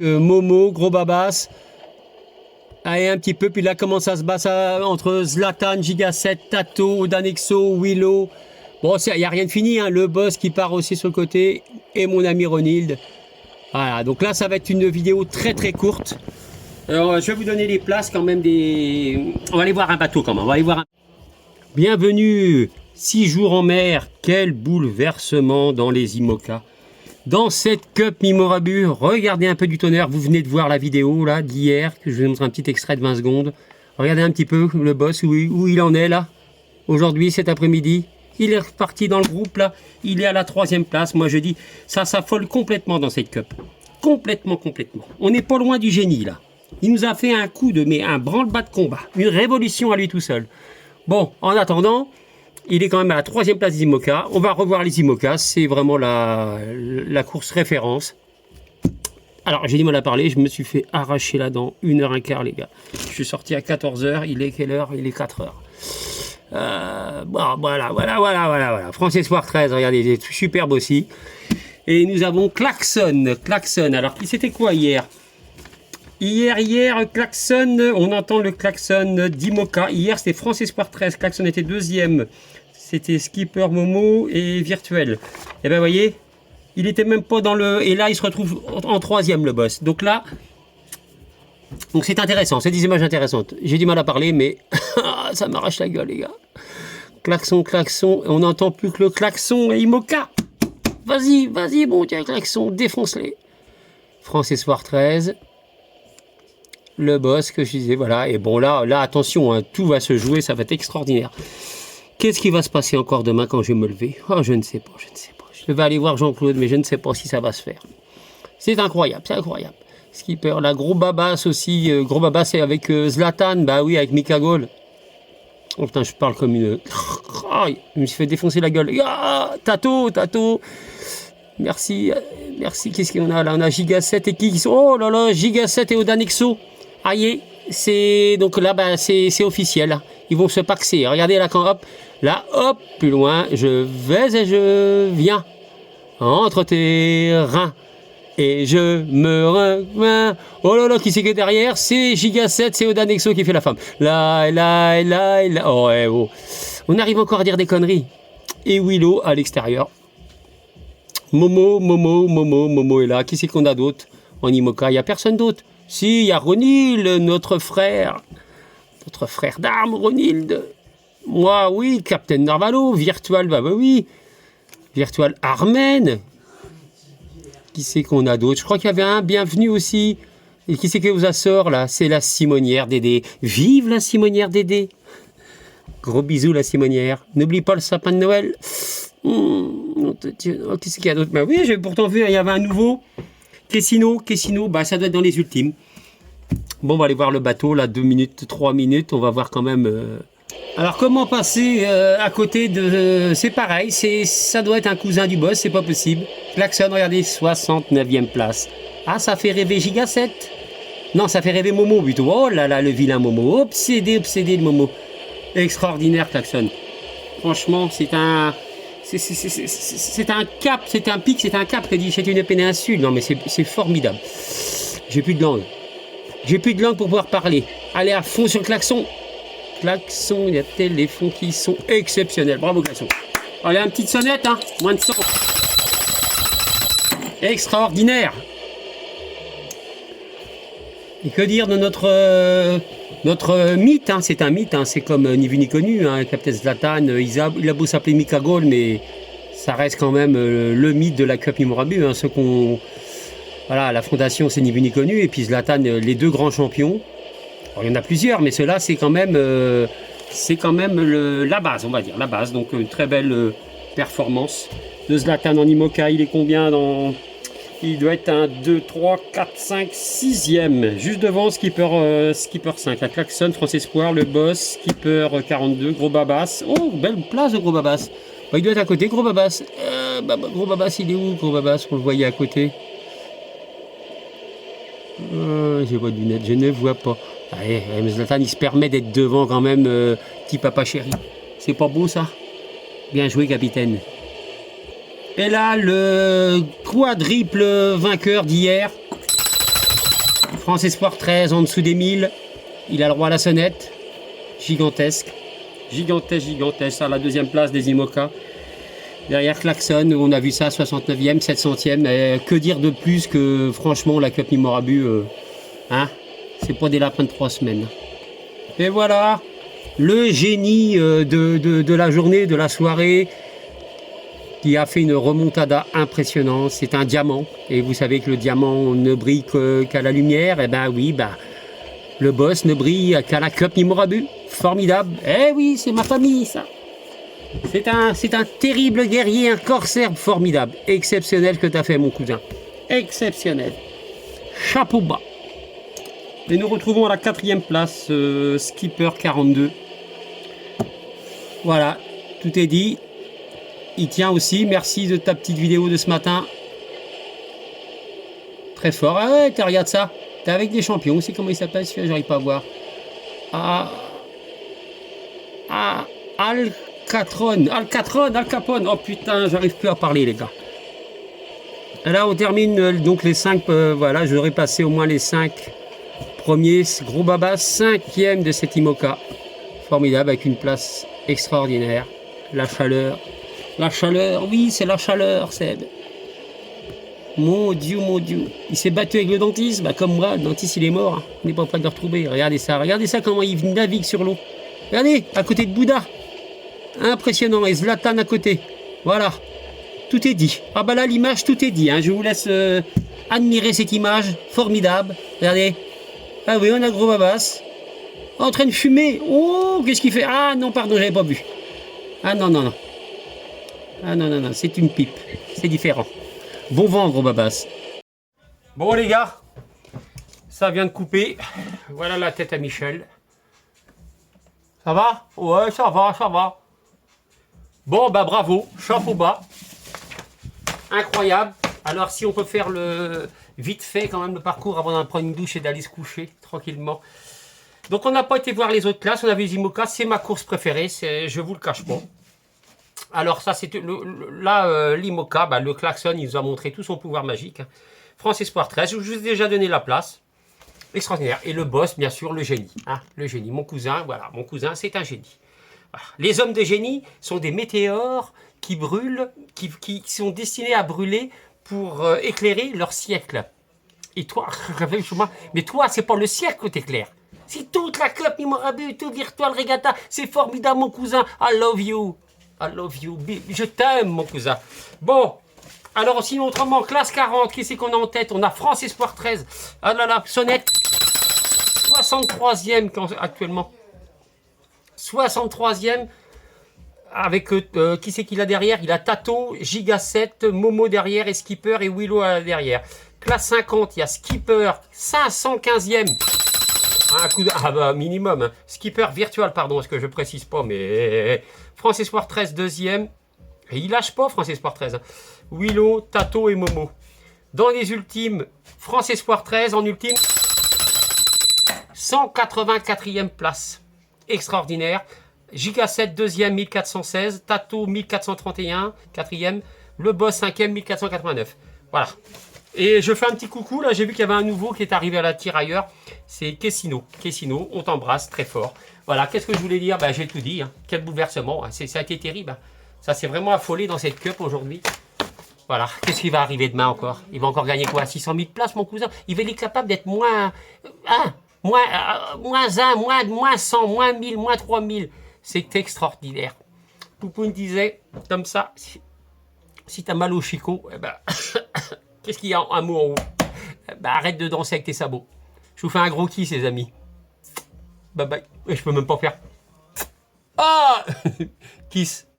Momo, Gros Babas. Allez, un petit peu, puis là, comment ça se bat ça, entre Zlatan, Giga7, Tato, Danexo, Willow. Bon, il n'y a rien de fini, hein. Le boss qui part aussi sur le côté, et mon ami Ronilde. Voilà, donc là, ça va être une vidéo très très courte. Alors, je vais vous donner les places quand même des... On va aller voir un bateau quand même, on va aller voir un... Bienvenue, 6 jours en mer, quel bouleversement dans les IMOCA. Dans cette Cup Mimorabu, regardez un peu du tonnerre, vous venez de voir la vidéo là d'hier, que je vais vous montrer un petit extrait de 20 secondes. Regardez un petit peu le boss, où il en est là, aujourd'hui, cet après-midi. Il est reparti dans le groupe là, il est à la 3e place. Moi je dis, ça s'affole complètement dans cette Cup. Complètement. On n'est pas loin du génie là. Il nous a fait un coup de, mais un branle-bas de combat, une révolution à lui tout seul. Bon, en attendant... Il est quand même à la 3e place des IMOCA. On va revoir les IMOCA. C'est vraiment la course référence. Alors, j'ai du mal à parler. Je me suis fait arracher la dent. 1h15, les gars. Je suis sorti à 14h. Il est quelle heure? Il est 4h. Bon, voilà. France Espoir 13. Regardez, il est superbe aussi. Et nous avons Klaxon. Alors, c'était quoi hier? Hier, Klaxon, on entend le Klaxon d'IMOCA. Hier, c'était France Espoir 13. Klaxon était 2e. C'était Skipper, Momo et Virtuel. Et ben, vous voyez, il était même pas dans le... Et là, il se retrouve en 3e, le boss. Donc là, donc c'est intéressant. C'est des images intéressantes. J'ai du mal à parler, mais ça m'arrache la gueule, les gars. Klaxon. On n'entend plus que le klaxon et IMOCA. Vas-y, bon, tiens, klaxon, défonce-les. France Espoir 13. Le boss que je disais, voilà. Et bon, là attention, hein, tout va se jouer, ça va être extraordinaire. Qu'est-ce qui va se passer encore demain quand je vais me lever? Oh, je ne sais pas. Je vais aller voir Jean-Claude, mais je ne sais pas si ça va se faire. C'est incroyable. Skipper, la Gros Babas aussi. Gros Babas, c'est avec Zlatan, bah oui, avec Mikagol. Oh putain, je parle comme une... Oh, je me suis fait défoncer la gueule. Ah, Tato. Merci. Qu'est-ce qu'on a là? On a Giga7 et qui sont... Oh là là, Giga7 et Odanexo. Aïe, c'est... Donc là, bah, c'est officiel. Ils vont se paxer. Regardez là, hop, plus loin, je vais et je viens. Entre tes reins. Et je me reviens. Oh là là, qui c'est qui est derrière? C'est Giga7, c'est Odanexo qui fait la femme. Là. Oh, ouais, oh. On arrive encore à dire des conneries. Et Willow à l'extérieur. Momo est là. Qui c'est qu'on a d'autre en IMOCA? Il n'y a personne d'autre. Si, il y a Ronilde, notre frère d'armes, Ronilde. Moi, oui, Captain Narvalo, Virtual, bah oui. Virtual Armen. Qui c'est qu'on a d'autre? Je crois qu'il y avait un bienvenu aussi. Et qui c'est qui vous assort là? C'est la Simonière Dédé. Vive la Simonière Dédé. Gros bisous la Simonière. N'oublie pas le sapin de Noël. Qu'est-ce qu'il y a d'autre? Bah oui, j'ai pourtant vu, il y avait un nouveau. Kessino, bah ça doit être dans les ultimes. Bon, on va aller voir le bateau, là, 2 minutes, 3 minutes, on va voir quand même... Alors, comment passer à côté de... c'est pareil, ça doit être un cousin du boss, c'est pas possible. Klaxon, regardez, 69e place. Ah, ça fait rêver Giga7. Non, ça fait rêver Momo, plutôt. Oh là là, le vilain Momo. Obsédé le Momo. Extraordinaire, Klaxon. Franchement, c'est un cap, c'est un pic, c'est un cap, que dit, c'est une péninsule. Non, mais c'est formidable. J'ai plus de langue. Pour pouvoir parler. Allez à fond sur le klaxon. Klaxon, il y a téléphones qui sont exceptionnels. Bravo, klaxon. Allez, une petite sonnette, hein. Moins de 100. Extraordinaire. Et que dire de notre mythe, hein. C'est un mythe, hein. C'est comme ni vu ni connu, hein. Captain Zlatan, il a beau s'appeler Mikagol, mais ça reste quand même le mythe de la Cup Mimorabu, hein. Ceux qu'on... Voilà, la fondation, c'est ni vu ni connu, et puis Zlatan, les 2 grands champions. Alors, il y en a plusieurs, mais ceux-là, c'est quand même la base, on va dire, la base. Donc, une très belle performance de Zlatan en IMOCA. Il est combien dans... Il doit être un 2, 3, 4, 5, 6e. Juste devant Skipper 5. La Klaxon, France Espoir, le boss, Skipper 42, Gros Babas. Oh, belle place de Gros Babas. Bah, il doit être à côté, Gros Babas. Gros Babas, il est où, Gros Babas? On le voyait à côté. J'ai pas de lunettes, je ne vois pas. Allez, Zlatan, il se permet d'être devant quand même, petit papa chéri. C'est pas beau ça? Bien joué, capitaine. Et là, le quadruple vainqueur d'hier, France Espoir 13 en dessous des 1000. Il a le droit à la sonnette. Gigantesque. Gigantesque. À la deuxième place des IMOCA. Derrière Klaxon, on a vu ça, 69e, 700e. Que dire de plus que, franchement, la Cup Mimorabu, hein, c'est pas des lapins de 3 semaines. Et voilà, le génie de la journée, de la soirée, qui a fait une remontada impressionnante. C'est un diamant. Et vous savez que le diamant ne brille qu'à la lumière. Et ben oui, le boss ne brille qu'à la Cup Mimorabu. Formidable. Eh oui, c'est ma famille, ça. C'est un terrible guerrier, un corsaire formidable. Exceptionnel que tu as fait, mon cousin. Exceptionnel. Chapeau bas. Et nous retrouvons à la 4e place, Skipper 42. Voilà, tout est dit. Il tient aussi. Merci de ta petite vidéo de ce matin. Très fort. Ah ouais, regarde ça. T'es avec des champions. C'est comment il s'appelle celui-là, j'arrive pas à voir. Al Capone. Oh putain, j'arrive plus à parler, les gars. Et là, on termine donc les 5. Voilà, j'aurais passé au moins les 5 premiers. Gros Baba, 5e de cet IMOCA. Formidable, avec une place extraordinaire. La chaleur, oui, c'est la chaleur, Seb. Mon Dieu. Il s'est battu avec le dentiste, comme moi, le dentiste il est mort. On n'est pas prêt de le retrouver. Regardez ça comment il navigue sur l'eau. Regardez, à côté de Bouddha. Impressionnant, et Zlatan à côté. Voilà, tout est dit. Ah là, l'image, tout est dit. Hein. Je vous laisse admirer cette image formidable. Regardez. Ah oui, on a Gros Babas. En train de fumer. Oh, qu'est-ce qu'il fait? Ah non, pardon, j'avais pas vu. Ah non. Ah non, c'est une pipe. C'est différent. Bon vent, Gros Babas. Bon, les gars, ça vient de couper. Voilà la tête à Michel. Ça va? Ouais, ça va. Bon, bravo, chapeau bas. Incroyable. Alors, si on peut faire vite fait quand même le parcours avant de prendre une douche et d'aller se coucher tranquillement. Donc, on n'a pas été voir les autres classes. On avait les IMOCA. C'est ma course préférée. Je vous le cache pas. Alors, ça, c'est l'IMOCA. Le klaxon, il nous a montré tout son pouvoir magique. France Espoir 13. Je vous ai déjà donné la place. Extraordinaire. Et le boss, bien sûr, le génie. Hein, le génie. Mon cousin, c'est un génie. Voilà. Les hommes de génie sont des météores qui brûlent, qui sont destinés à brûler pour éclairer leur siècle. Et toi, mais toi, c'est pas le siècle que t'éclaires. C'est toute la Cup Mimorabu, tout Virtual Regatta. C'est formidable, mon cousin. I love you. Je t'aime, mon cousin. Bon, alors sinon, autrement, classe 40, qui c'est qu'on a en tête? On a France Espoir 13. Ah là là, sonnette. 63e actuellement. 63e. Avec qui c'est qu'il a derrière? Il a Tato, Giga 7, Momo derrière et Skipper et Willow derrière. Classe 50, il y a Skipper, 515e. Un coup minimum. Hein. Skipper virtual, pardon, ce que je précise pas, mais France Espoir 13, deuxième. Et il lâche pas, France Espoir 13. Hein. Willow, Tato et Momo. Dans les ultimes, France Espoir 13 en ultime. 184e place. Extraordinaire. Giga 7, deuxième, 1416. Tato, 1431, quatrième. Le boss, 5e, 1489. Voilà. Et je fais un petit coucou, là, j'ai vu qu'il y avait un nouveau qui est arrivé à la tirailleur. C'est Kessino. Kessino, on t'embrasse très fort. Voilà, qu'est-ce que je voulais dire? J'ai tout dit. Hein. Quel bouleversement. Hein. Ça a été terrible. Hein. Ça s'est vraiment affolé dans cette cup aujourd'hui. Voilà, qu'est-ce qui va arriver demain encore? Il va encore gagner quoi? 600 000 places, mon cousin? Il va être capable d'être moins 1, moins 100, moins 1000, moins 3000. C'est extraordinaire. Poupoune disait, comme ça, si t'as mal au chicot, qu'est-ce qu'il y a un mot en haut? Arrête de danser avec tes sabots. Je vous fais un gros kiss, les amis. Bye bye. Je peux même pas faire. Ah Kiss.